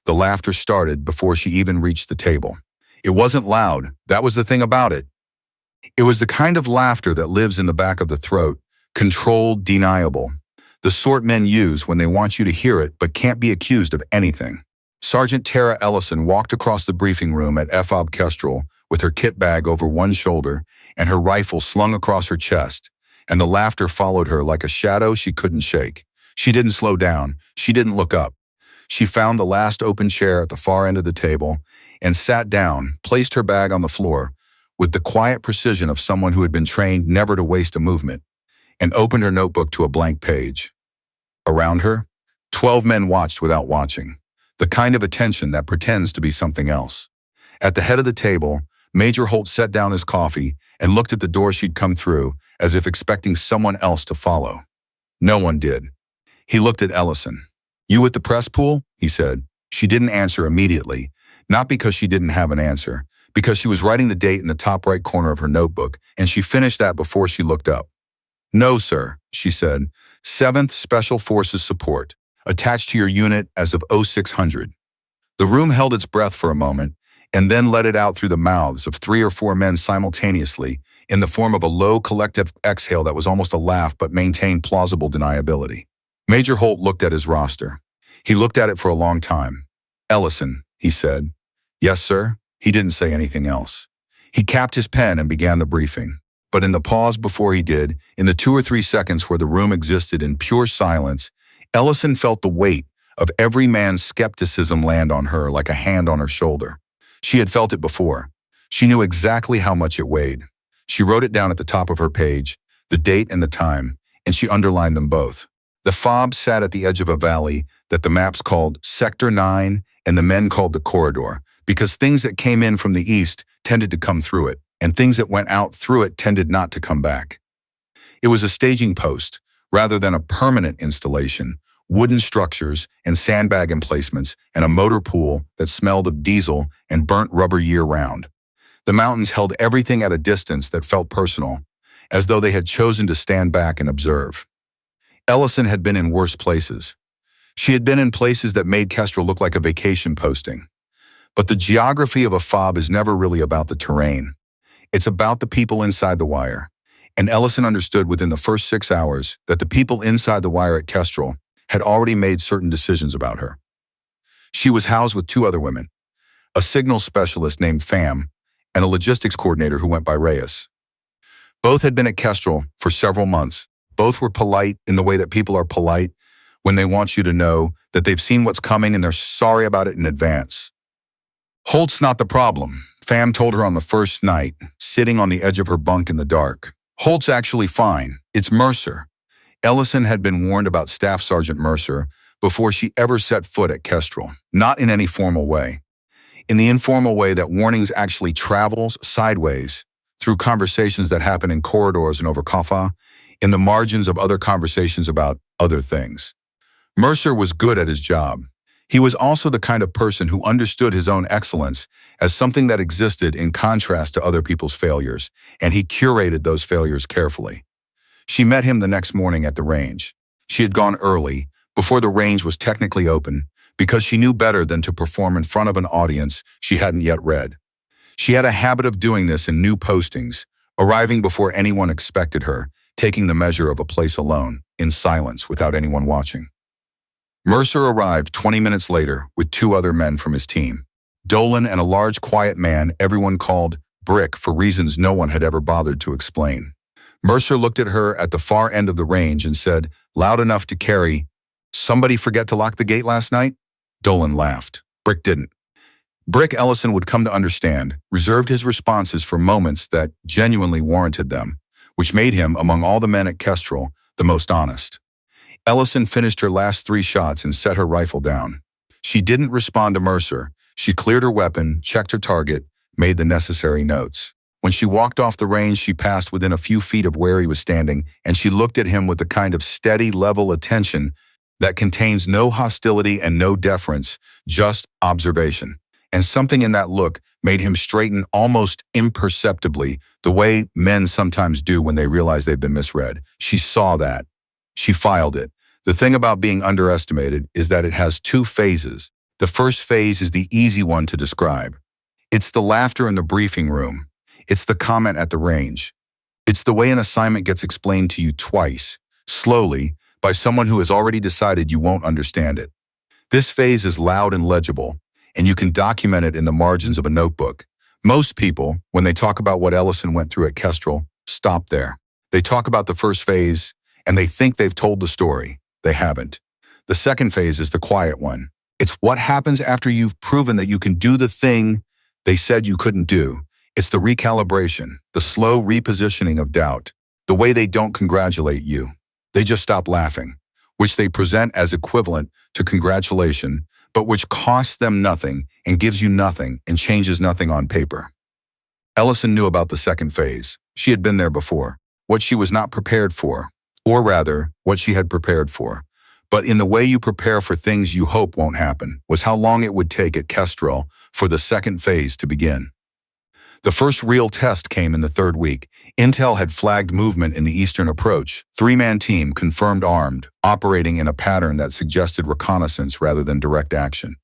The laughter started before she even reached the table. It wasn't loud, that was the thing about it. It was the kind of laughter that lives in the back of the throat, controlled, deniable. The sort men use when they want you to hear it but can't be accused of anything. Sergeant Tara Ellison walked across the briefing room at FOB Kestrel with her kit bag over one shoulder and her rifle slung across her chest, and the laughter followed her like a shadow she couldn't shake. She didn't slow down. She didn't look up. She found the last open chair at the far end of the table and sat down, placed her bag on the floor with the quiet precision of someone who had been trained never to waste a movement, and opened her notebook to a blank page. Around her, 12 men watched without watching, the kind of attention that pretends to be something else. At the head of the table, Major Holt set down his coffee and looked at the door she'd come through as if expecting someone else to follow. No one did. He looked at Ellison. "You at the press pool?" he said. She didn't answer immediately, not because she didn't have an answer, because she was writing the date in the top right corner of her notebook, and she finished that before she looked up. "No, sir," she said. "7th Special Forces Support, attached to your unit as of 0600. The room held its breath for a moment, and then let it out through the mouths of 3 or 4 men simultaneously, in the form of a low collective exhale that was almost a laugh but maintained plausible deniability. Major Holt looked at his roster. He looked at it for a long time. "Ellison," he said. "Yes, sir." He didn't say anything else. He capped his pen and began the briefing. But in the pause before he did, in the 2 or 3 seconds where the room existed in pure silence, Ellison felt the weight of every man's skepticism land on her like a hand on her shoulder. She had felt it before. She knew exactly how much it weighed. She wrote it down at the top of her page, the date and the time, and she underlined them both. The FOB sat at the edge of a valley that the maps called Sector 9 and the men called the Corridor, because things that came in from the east tended to come through it, and things that went out through it tended not to come back. It was a staging post, rather than a permanent installation, wooden structures and sandbag emplacements and a motor pool that smelled of diesel and burnt rubber year-round. The mountains held everything at a distance that felt personal, as though they had chosen to stand back and observe. Ellison had been in worse places. She had been in places that made Kestrel look like a vacation posting. But the geography of a FOB is never really about the terrain. It's about the people inside the wire. And Ellison understood within the first 6 hours that the people inside the wire at Kestrel had already made certain decisions about her. She was housed with 2 other women, a signal specialist named Pham, and a logistics coordinator who went by Reyes. Both had been at Kestrel for several months. Both were polite in the way that people are polite when they want you to know that they've seen what's coming and they're sorry about it in advance. "Holt's not the problem," Pham told her on the first night, sitting on the edge of her bunk in the dark. "Holt's actually fine. It's Mercer." Ellison had been warned about Staff Sergeant Mercer before she ever set foot at Kestrel, not in any formal way. In the informal way that warnings actually travels sideways through conversations that happen in corridors and over kaffa, in the margins of other conversations about other things. Mercer was good at his job. He was also the kind of person who understood his own excellence as something that existed in contrast to other people's failures, and he curated those failures carefully. She met him the next morning at the range. She had gone early, before the range was technically open, because she knew better than to perform in front of an audience she hadn't yet read. She had a habit of doing this in new postings, arriving before anyone expected her, taking the measure of a place alone, in silence, without anyone watching. Mercer arrived 20 minutes later with 2 other men from his team, Dolan and a large quiet man everyone called Brick for reasons no one had ever bothered to explain. Mercer looked at her at the far end of the range and said, loud enough to carry, "Somebody forget to lock the gate last night?" Dolan laughed. Brick didn't. Brick, Ellison would come to understand, reserved his responses for moments that genuinely warranted them, which made him, among all the men at Kestrel, the most honest. Ellison finished her last 3 shots and set her rifle down. She didn't respond to Mercer. She cleared her weapon, checked her target, made the necessary notes. When she walked off the range, she passed within a few feet of where he was standing, and she looked at him with the kind of steady, level attention that contains no hostility and no deference, just observation. And something in that look made him straighten almost imperceptibly, the way men sometimes do when they realize they've been misread. She saw that. She filed it. The thing about being underestimated is that it has 2 phases. The first phase is the easy one to describe. It's the laughter in the briefing room. It's the comment at the range. It's the way an assignment gets explained to you twice, slowly, by someone who has already decided you won't understand it. This phase is loud and legible, and you can document it in the margins of a notebook. Most people, when they talk about what Ellison went through at Kestrel, stop there. They talk about the first phase, and they think they've told the story. They haven't. The second phase is the quiet one. It's what happens after you've proven that you can do the thing they said you couldn't do. It's the recalibration, the slow repositioning of doubt, the way they don't congratulate you. They just stop laughing, which they present as equivalent to congratulation, but which costs them nothing and gives you nothing and changes nothing on paper. Ellison knew about the second phase. She had been there before. What she was not prepared for, or rather, what she had prepared for. But in the way you prepare for things you hope won't happen, was how long it would take at Kestrel for the second phase to begin. The first real test came in the third week. Intel had flagged movement in the eastern approach. Three-man team, confirmed armed, operating in a pattern that suggested reconnaissance rather than direct action.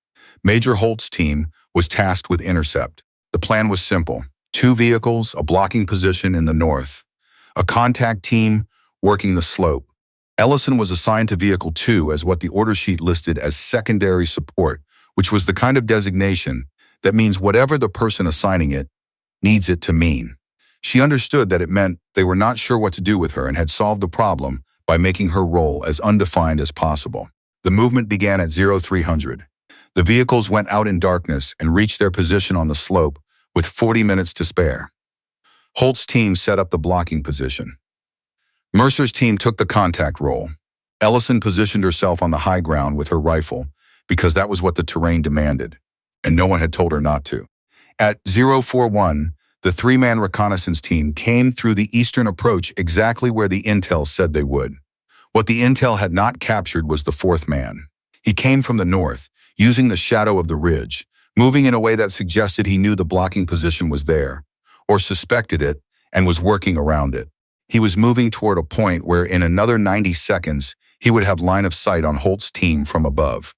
Major Holt's team was tasked with intercept. The plan was simple. 2 vehicles, a blocking position in the north. A contact team working the slope. Ellison was assigned to Vehicle 2 as what the order sheet listed as secondary support, which was the kind of designation that means whatever the person assigning it needs it to mean. She understood that it meant they were not sure what to do with her and had solved the problem by making her role as undefined as possible. The movement began at 0300. The vehicles went out in darkness and reached their position on the slope with 40 minutes to spare. Holt's team set up the blocking position. Mercer's team took the contact role. Ellison positioned herself on the high ground with her rifle because that was what the terrain demanded, and no one had told her not to. At 041, the 3-man reconnaissance team came through the eastern approach exactly where the intel said they would. What the intel had not captured was the 4th man. He came from the north, using the shadow of the ridge, moving in a way that suggested he knew the blocking position was there, or suspected it, and was working around it. He was moving toward a point where in another 90 seconds, he would have line of sight on Holt's team from above.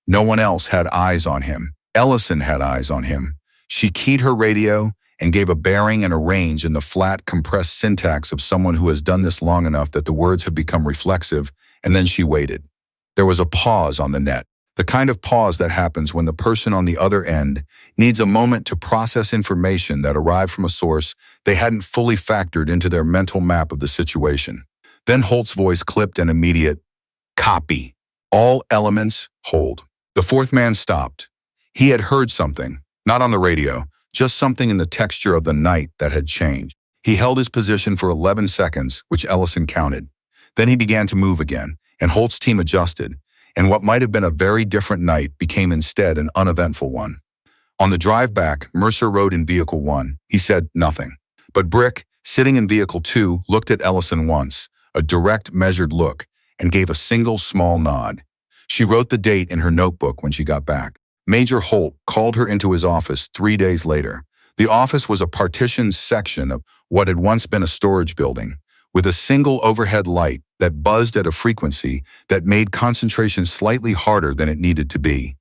No one else had eyes on him. Ellison had eyes on him. She keyed her radio and gave a bearing and a range in the flat, compressed syntax of someone who has done this long enough that the words have become reflexive, and then she waited. There was a pause on the net, the kind of pause that happens when the person on the other end needs a moment to process information that arrived from a source they hadn't fully factored into their mental map of the situation. Then Holt's voice clipped an immediate, "Copy. All elements, hold." The 4th man stopped. He had heard something. Not on the radio, just something in the texture of the night that had changed. He held his position for 11 seconds, which Ellison counted. Then he began to move again, and Holt's team adjusted, and what might have been a very different night became instead an uneventful one. On the drive back, Mercer rode in Vehicle 1. He said nothing. But Brick, sitting in Vehicle 2, looked at Ellison once, a direct, measured look, and gave a single small nod. She wrote the date in her notebook when she got back. Major Holt called her into his office 3 days later. The office was a partitioned section of what had once been a storage building, with a single overhead light that buzzed at a frequency that made concentration slightly harder than it needed to be.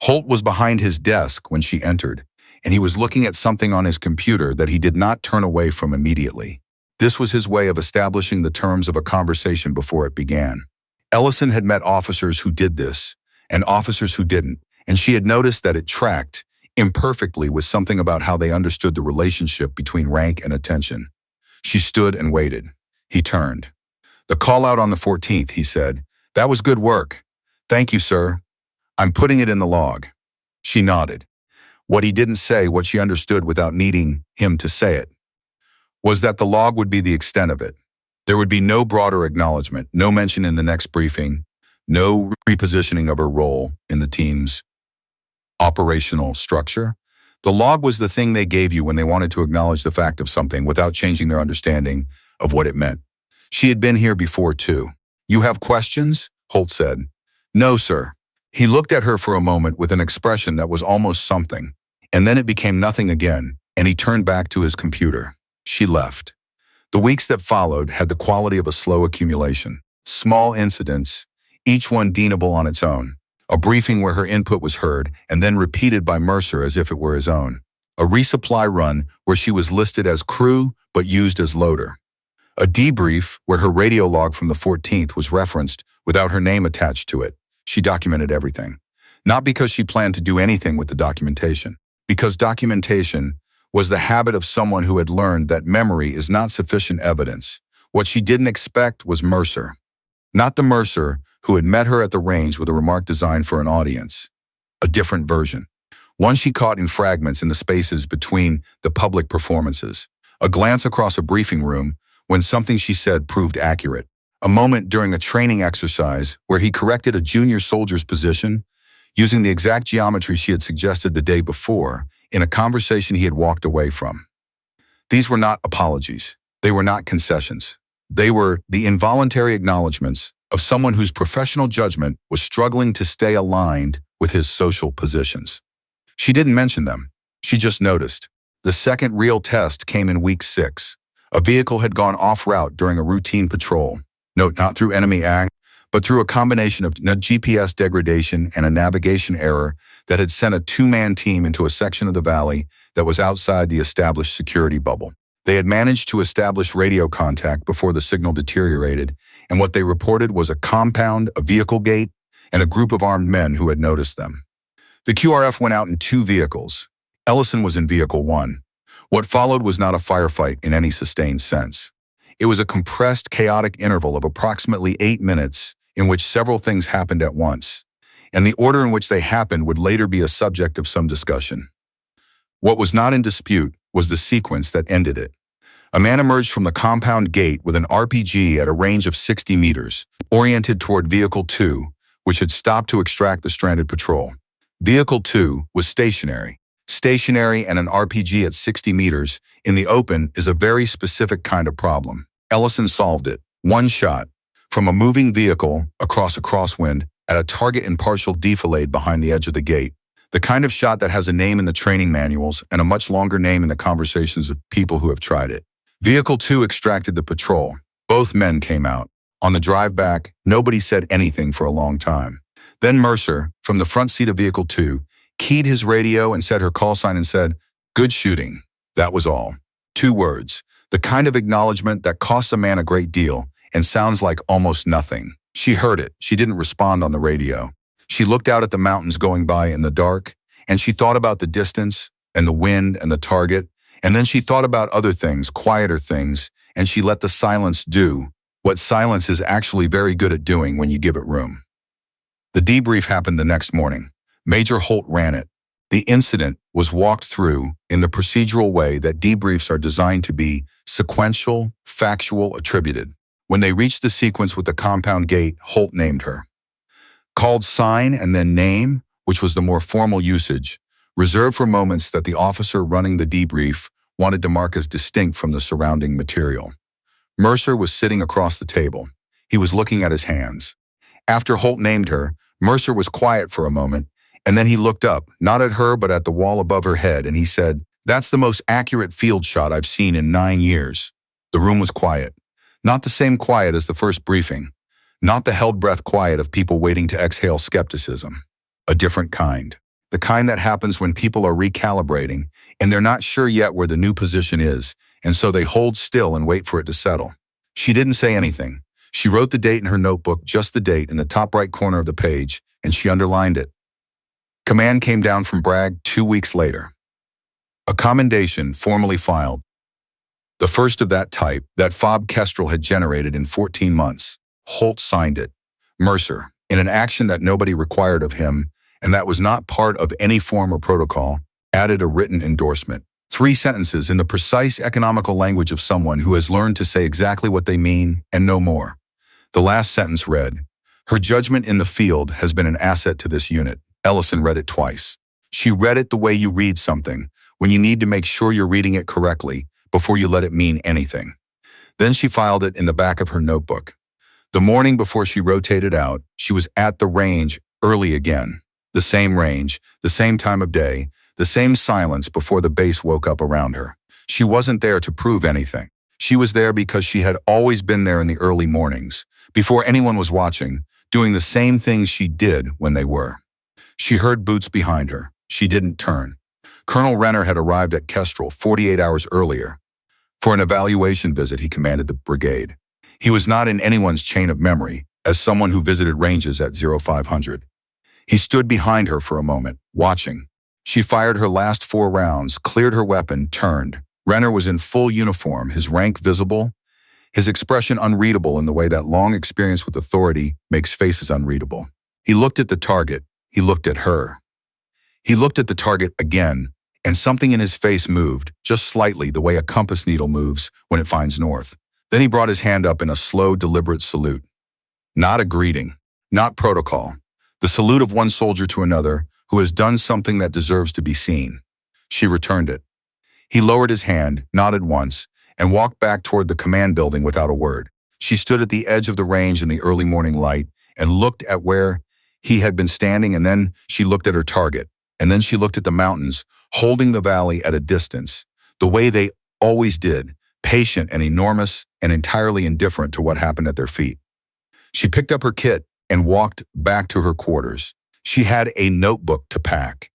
Holt was behind his desk when she entered, and he was looking at something on his computer that he did not turn away from immediately. This was his way of establishing the terms of a conversation before it began. Ellison had met officers who did this, and officers who didn't, and she had noticed that it tracked, imperfectly, with something about how they understood the relationship between rank and attention. She stood and waited. He turned. "The call out on the 14th, he said. "That was good work." "Thank you, sir. I'm putting it in the log." She nodded. What he didn't say, what she understood without needing him to say it, was that the log would be the extent of it. There would be no broader acknowledgement, no mention in the next briefing, no repositioning of her role in the team's operational structure. The log was the thing they gave you when they wanted to acknowledge the fact of something without changing their understanding of what it meant. She had been here before, too. "You have questions?" Holt said. "No, sir." He looked at her for a moment with an expression that was almost something, and then it became nothing again, and he turned back to his computer. She left. The weeks that followed had the quality of a slow accumulation. Small incidents, each one deanable on its own. A briefing where her input was heard and then repeated by Mercer as if it were his own. A resupply run where she was listed as crew but used as loader. A debrief where her radio log from the 14th was referenced without her name attached to it. She documented everything. Not because she planned to do anything with the documentation, because documentation was the habit of someone who had learned that memory is not sufficient evidence. What she didn't expect was Mercer. Not the Mercer who had met her at the range with a remark designed for an audience. A different version. One she caught in fragments in the spaces between the public performances. A glance across a briefing room when something she said proved accurate. A moment during a training exercise where he corrected a junior soldier's position using the exact geometry she had suggested the day before in a conversation he had walked away from. These were not apologies. They were not concessions. They were the involuntary acknowledgments of someone whose professional judgment was struggling to stay aligned with his social positions. She didn't mention them. She just noticed. The second real test came in week 6. A vehicle had gone off-route during a routine patrol. Note, not through enemy act, but through a combination of GPS degradation and a navigation error that had sent a 2-man team into a section of the valley that was outside the established security bubble. They had managed to establish radio contact before the signal deteriorated, and what they reported was a compound, a vehicle gate, and a group of armed men who had noticed them. The QRF went out in 2 vehicles. Ellison was in Vehicle 1. What followed was not a firefight in any sustained sense. It was a compressed, chaotic interval of approximately 8 minutes in which several things happened at once, and the order in which they happened would later be a subject of some discussion. What was not in dispute was the sequence that ended it. A man emerged from the compound gate with an RPG at a range of 60 meters, oriented toward Vehicle 2, which had stopped to extract the stranded patrol. Vehicle 2 was stationary. Stationary and an RPG at 60 meters in the open is a very specific kind of problem. Ellison solved it. One shot from a moving vehicle across a crosswind at a target in partial defilade behind the edge of the gate. The kind of shot that has a name in the training manuals and a much longer name in the conversations of people who have tried it. Vehicle 2 extracted the patrol. Both men came out. On the drive back, nobody said anything for a long time. Then Mercer, from the front seat of Vehicle 2, keyed his radio and said her call sign and said, "Good shooting." That was all. 2 words. The kind of acknowledgement that costs a man a great deal and sounds like almost nothing. She heard it. She didn't respond on the radio. She looked out at the mountains going by in the dark, and she thought about the distance and the wind and the target, and then she thought about other things, quieter things, and she let the silence do what silence is actually very good at doing when you give it room. The debrief happened the next morning. Major Holt ran it. The incident was walked through in the procedural way that debriefs are designed to be: sequential, factual, attributed. When they reached the sequence with the compound gate, Holt named her. Called sign and then name, which was the more formal usage, reserved for moments that the officer running the debrief wanted to mark as distinct from the surrounding material. Mercer was sitting across the table. He was looking at his hands. After Holt named her, Mercer was quiet for a moment, and then he looked up, not at her but at the wall above her head, and he said, "That's the most accurate field shot I've seen in 9 years." The room was quiet. Not the same quiet as the first briefing. Not the held breath quiet of people waiting to exhale skepticism. A different kind. The kind that happens when people are recalibrating, and they're not sure yet where the new position is, and so they hold still and wait for it to settle. She didn't say anything. She wrote the date in her notebook, just the date, in the top right corner of the page, and she underlined it. Command came down from Bragg 2 weeks later. A commendation formally filed. The first of that type that FOB Kestrel had generated in 14 months. Holt signed it. Mercer, in an action that nobody required of him, and that was not part of any form or protocol, added a written endorsement. 3 sentences in the precise economical language of someone who has learned to say exactly what they mean and no more. The last sentence read, "Her judgment in the field has been an asset to this unit." Ellison read it twice. She read it the way you read something, when you need to make sure you're reading it correctly before you let it mean anything. Then she filed it in the back of her notebook. The morning before she rotated out, she was at the range early again. The same range, the same time of day, the same silence before the base woke up around her. She wasn't there to prove anything. She was there because she had always been there in the early mornings, before anyone was watching, doing the same things she did when they were. She heard boots behind her. She didn't turn. Colonel Renner had arrived at Kestrel 48 hours earlier. For an evaluation visit, he commanded the brigade. He was not in anyone's chain of memory, as someone who visited ranges at 0500. He stood behind her for a moment, watching. She fired her last 4 rounds, cleared her weapon, turned. Renner was in full uniform, his rank visible, his expression unreadable in the way that long experience with authority makes faces unreadable. He looked at the target. He looked at her. He looked at the target again, and something in his face moved, just slightly, the way a compass needle moves when it finds north. Then he brought his hand up in a slow, deliberate salute. Not a greeting, not protocol. The salute of one soldier to another who has done something that deserves to be seen. She returned it. He lowered his hand, nodded once, and walked back toward the command building without a word. She stood at the edge of the range in the early morning light and looked at where he had been standing, and then she looked at her target. And then she looked at the mountains, holding the valley at a distance, the way they always did, patient and enormous and entirely indifferent to what happened at their feet. She picked up her kit and walked back to her quarters. She had a notebook to pack.